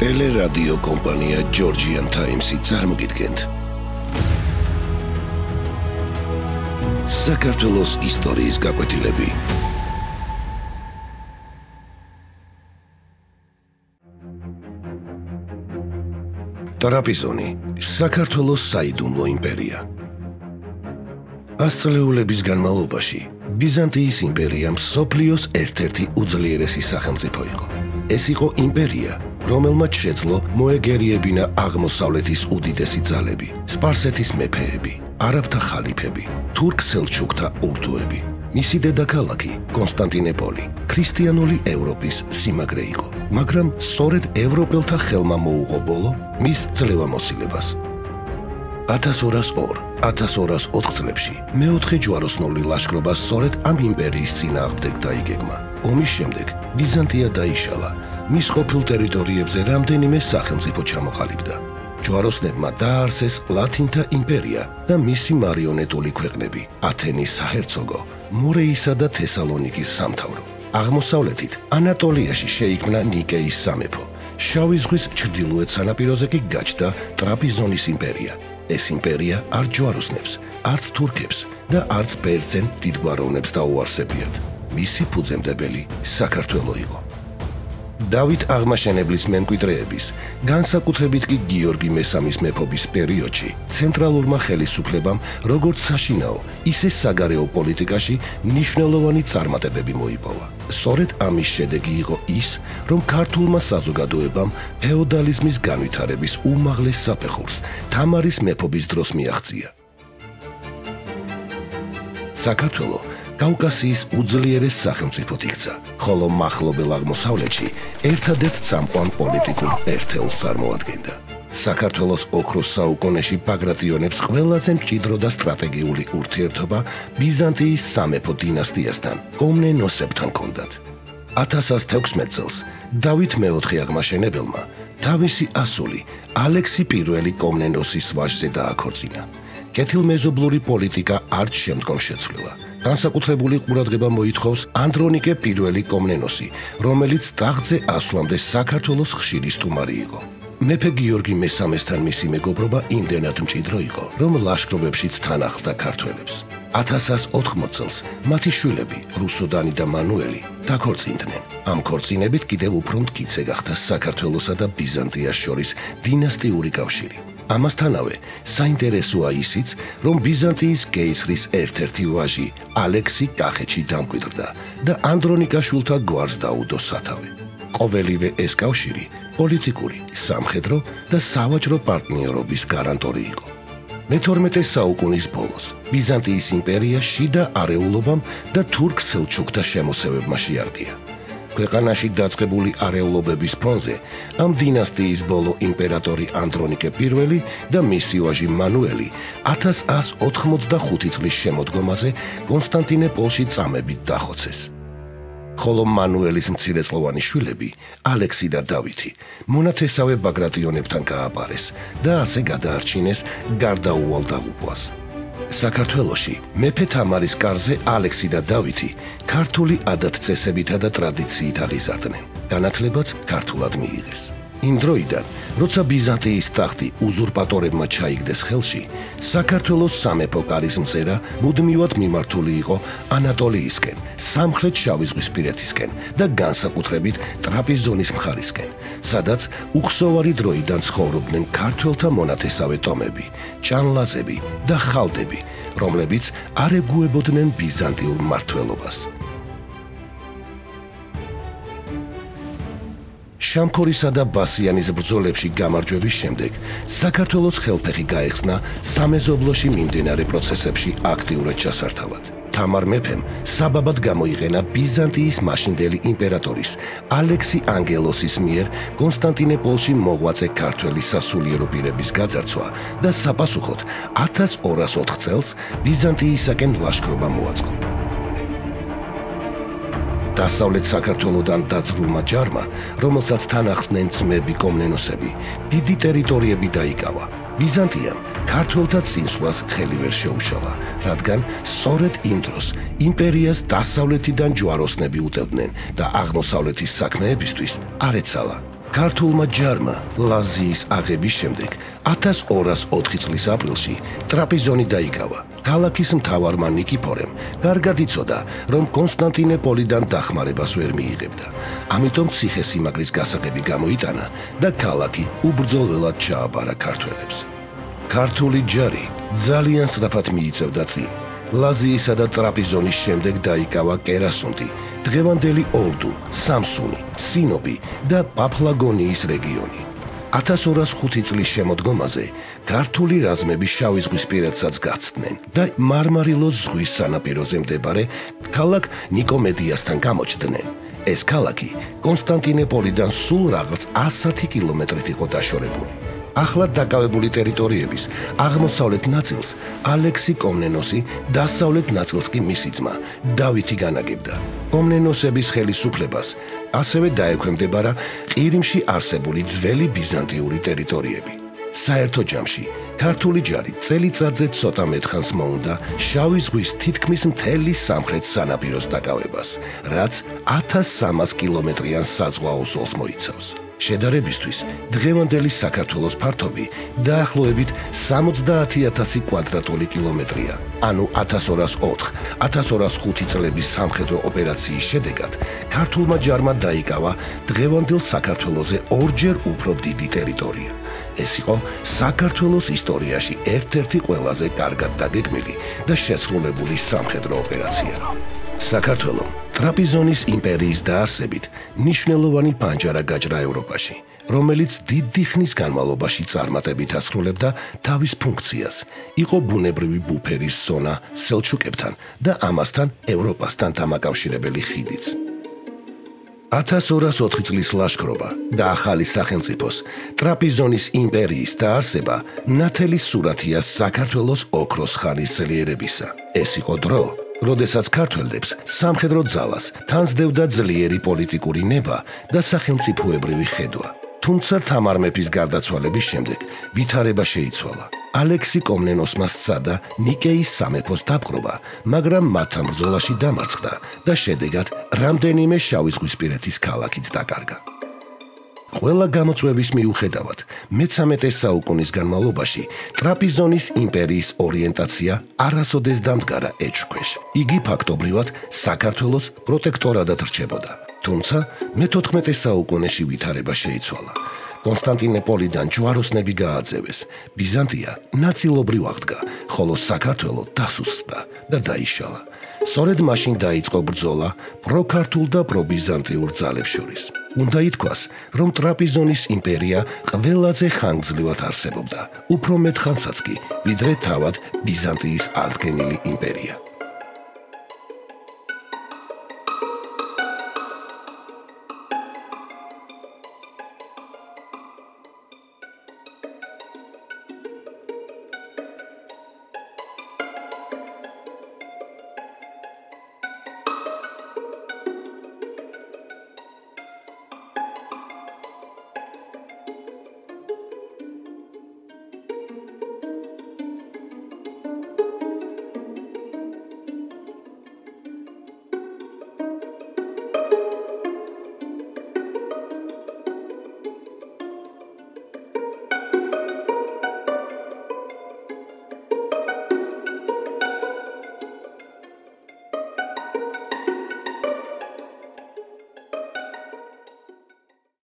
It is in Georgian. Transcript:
ტელერადიო კომპანია Georgian Times-ი წარმოგიდგენთ. საქართველოს ისტორიის გაკვეთილები. ტრაპიზონი, საქართველოს საიდუმლო იმპერია. ასწლეულების განმავლობაში ბიზანტიის იმპერია მსოფლიოს ერთ-ერთი უძლიერესი სახელმწიფო იყო. ეს იყო იმპერია, რომელმაც შეძლო მოეგერიებინა აღმოსავლეთის უდიდესი ძალები, სპარსეთის მეფეები, არაბთა ხალიფები, თურქ-სელჩუკთა ურდუები. მისი დედაქალაქი კონსტანტინოპოლი ქრისტიანული ევროპის სიმაგრე იყო, მაგრამ სწორედ ევროპელთა ხელმა მოუღო ბოლო მის ძლევამოსილებას. 1202-1204 წლებში მეოთხე ჯვაროსნული ლაშქრობა სწორედ ამ იმპერიის წინააღმდეგ დაიგეგმა. ომის შემდეგ ბიზანტია დაიშალა, მის ყოფილ ტერიტორიებზე რამდენიმე სახელმწიფო ჩამოყალიბდა. ჯვაროსნებმა დააარსეს ლათინთა იმპერია და მისი მარიონეტული ქვეყნები, ათენის საჰერცოგო, მორეისა და თესალონიკის სამთავრო. აღმოსავლეთით ანატოლიაში შეიქმნა ნიკეის სამეფო. შავი ზღვის ჩრდილოეთ სანაპიროზე კი გაჩნდა ტრაპიზონის იმპერია. ეს იმპერია არ ჯვაროსნებს, არც თურქებს და არც ბერძენ დიდგვაროვნებს დაუარსებიათ. მისი ფუძემდებელი საქართველო იყო. დავით აღმაშენებლის მემკვიდრეების, განსაკუთრებით კი გიორგი მესამის მეფობის პერიოდში, ცენტრალურმა ხელისუფლებამ როგორც საშინაო, ისე საგარეო პოლიტიკაში მნიშვნელოვანი წარმატებები მოიპოვა. სწორედ ამის შედეგი იყო ის, რომ ქართულმა საზოგადოებამ ფეოდალიზმის განვითარების უმაღლეს საფეხურს თამარის მეფობის დროს მიაღწია. საქართველო კავკასიის უძლიერეს სახელმწიფოდ იქცა, ხოლო მახლობელ აღმოსავლეთში ერთადერთ წამყვან პოლიტიკურ ერთეულს წარმოადგენდა. საქართველოს ოქროს საუკუნეში ბაგრატიონებს ყველაზე მჭიდრო და სტრატეგიული ურთიერთობა ბიზანტიის სამეფო დინასტიასთან, კომნენოსებთან ჰქონდათ. 1116 წელს დავით მეოთხე აღმაშენებელმა თავისი ასული ალექსი პირველი კომნენოსის ვაჟზე დააქორწინა. კეთილმეზობლური პოლიტიკა არც შემდგომ შეცვლილა. განსაკუთრებული ყურადღება მოითხოვს ანდრონიკე პირველი კომნენოსი, რომელიც ტახტზე ასვლამდე საქართველოს ხშირი სტუმარი იყო. მეფე გიორგი მესამესთან მისი მეგობრობა იმდენად მჭიდრო იყო, რომ ლაშქრობებშიც თან ახლდა ქართველებს. 1180 წელს მათი შვილები, რუსუდანი და მანუელი, დაქორწინდნენ. ამ ქორწინებით კიდევ უფრო მტკიცე გახდა საქართველოსა და ბიზანტიას შორის დინასტიური კავშირი. ამასთანავე, საინტერესოა ისიც, რომ ბიზანტიის კეისრის ერთ-ერთი ვაჟი ალექსი კახეთში დამკვიდრდა და ანდრონიკაშვილთა გვარს დაუდო სათავე. ყოველივე ეს კავშირი პოლიტიკური, სამხედრო და სავაჭრო პარტნიორობის გარანტორი იყო. მე-12 საუკუნის ბოლოს ბიზანტიის იმპერია შიდა არეულობამ და თურქ-სელჩუკთა შემოსევებმა შეარყია. ქვეყანაში დაწყებული არეულობების ფონზე ამ დინასტიის ბოლო იმპერატორი ანდრონიკე პირველი და მისი ვაჟი მანუელი 1185 წლის შემოდგომაზე კონსტანტინოპოლში წამებით დახოცეს. ხოლო მანუელის მცირეწლოვანი შვილები, ალექსი და დავითი, მონათესავე ბაგრატიონებთან გააპარეს და ასე გადაარჩინეს გარდაუვალ დაღუპვას. საქართველოში მეფე თამარის კარზე ალექსი და დავითი ქართული ადათ-წესებითა და ტრადიციით აღიზარდნენ. განათლებაც ქართულად მიიღეს. იმ დროიდან, როცა ბიზანტიის ტახტი უზურპატორებმა ჩაიგდეს ხელში, საქართველოს სამეფო კარის მზერა მუდმივად მიმართული იყო ანატოლიისკენ, სამხრეთ შავიზღვისპირეთისკენ და განსაკუთრებით ტრაპიზონის მხარისკენ, სადაც უხსოვარი დროიდან ცხოვრობდნენ ქართველთა მონათესავე ტომები, ჭანლაზები და ხალდები, რომლებიც არ ეგუებოდნენ ბიზანტიურ მმართველობას. შამქორისა და ბასიანის ბრძოლებში გამარჯვების შემდეგ საქართველოს ხელფეხი გაეხსნა სამეზობლოში მიმდინარე პროცესებში აქტიურად ჩასართავად. თამარ მეფემ საბაბად გამოიყენა ბიზანტიის მაშინდელი იმპერატორის ალექსი ანგელოსის მიერ კონსტანტინოპოლში მოღვაწე ქართველი სასულიერო პირების გაძარცვა და საპასუხოდ 1204 წელს ბიზანტიისაკენ ლაშქრობა მოაწყო. დასავლეთ საქართველოდან დაძრულმა ჯარმა, რომელსაც თან ახლდნენ ძმები კომნენოსები, დიდი ტერიტორიები დაიკავა. ბიზანტიამ ქართველთა წინსვლას ხელი ვერ შეუშალა, რადგან სწორედ იმ დროს იმპერიას დასავლეთიდან ჯვაროსნები უტევდნენ და აღმოსავლეთის საქმეებისთვის არ ეცალა. ქართულმა ჯარმა ლაზიის აღების შემდეგ 1204 წლის აპრილში ტრაპიზონი დაიკავა. ქალაქის მთავარმა ნიკიფორემ კარგად იცოდა, რომ კონსტანტინეპოლიდან დახმარებას ვერ მიიღებდა. ამიტომ ციხესიმაგრის გასაღები გამოიტანა და ქალაქი უბრძოლველად ჩააბარა ქართველებს. ქართული ჯარი ძალიან სწრაფად მიიწევდა წინ. ლაზიისა და ტრაპიზონის შემდეგ დაიკავა კერასუნთი, დღევანდელი ორდუ, სამსუნი, სინობი და პაფლაგონიის რეგიონი. 1205 წლის შემოდგომაზე ქართული რაზმები შავი ზღვისპირეთსაც გაცდნენ და მარმარილოს ზღვის სანაპიროზე მდებარე ქალაქ ნიკომედიასთან გამოჩნდნენ. ეს ქალაქი კონსტანტინეპოლიდან სულ რაღაც 100 კილომეტრით იყო დაშორებული. ახლად დაკავებული ტერიტორიების აღმოსავლეთ ნაწილს ალექსი კომნენოსი, დასავლეთ ნაწილს კი მისი ძმა დავითი განაგებდა. კომნენოსების ხელისუფლებას ასევე დაექვემდებარა ყირიმში არსებული ძველი ბიზანტიური ტერიტორიები. საერთო ჯამში ქართული ჯარი წელიწადზე ცოტა მეტხანს მოუნდა შავი ზღვის თითქმის მთელი სამხრეთ სანაპიროს დაკავებას, რაც 1300 კილომეტრიან საზღვაო ზოლს მოიცავს. შედარებისთვის, დღევანდელი საქართველოს ფართობი დაახლოებით 70,000 კვადრატული კილომეტრია. ანუ 1204-1205 წლების სამხედრო ოპერაციის შედეგად ქართულმა ჯარმა დაიკავა დღევანდელ საქართველოზე ორჯერ უფრო დიდი ტერიტორია. ეს იყო საქართველოს ისტორიაში ერთ-ერთი ყველაზე კარგად დაგეგმილი და შესრულებული სამხედრო ოპერაცია. საქართველომ ტრაპიზონის იმპერიის დაარსებით მნიშვნელოვანი პანჯარა გაჭრა ევროპაში, რომელიც დიდი ხნის განმავლობაში წარმატებით ასრულებდა თავის ფუნქციას. იყო ბუნებრივი ბუფერის ზონა სელჩუკებთან და ამასთან ევროპასთან დამაკავშირებელი ხიდიც. 1204 წლის ლაშქრობა და ახალი სახელმწიფოს ტრაპიზონის იმპერიის დაარსება ნათელი სურათია საქართველოს ოქროს ხანის ძლიერებისა. ეს იყო დრო, როდესაც ქართველებს სამხედრო ძალას თანსდევდა ძლიერი პოლიტიკური ნება და სახელმწიფოებრივი ხედვა. თუმცა თამარ მეფის გარდაცვალების შემდეგ ვითარება შეიცვალა. ალექსი კომნენოსმა სცადა ნიკეის სამეფოს დაპყრობა, მაგრამ მათთან ბრძოლაში დამარცხდა და შედეგად რამდენიმე შავი ზღვისპირეთის ქალაქიც დაკარგა. ყველა გამოწვევის მიუხედავად, მე-13 საუკუნის განმავლობაში ტრაპიზონის იმპერიის ორიენტაცია არასოდეს დამდგარა ეჭვქვეშ. იგი ფაქტობრივად საქართველოს პროტექტორადად რჩებოდა. თუმცა მე-14 საუკუნეში ვითარება შეიცვალა. კონსტანტინეპოლიდან ჯვაროსნები გააძევეს, ბიზანტია ნაწილობრივ აღდგა, ხოლო საქართველო დასუსტდა და დაიშალა. სწორედ მაშინ დაიწყო ბრძოლა პროქართულ და პრობიზანტიურ ძალებს შორის. უნდა ითქვას, რომ ტრაპიზონის იმპერია ყველაზე ხანგრძლივად არსებობდა, უფრო მეტ ხანსაც კი, ვიდრე თავად ბიზანტიის ართგენილი იმპერია.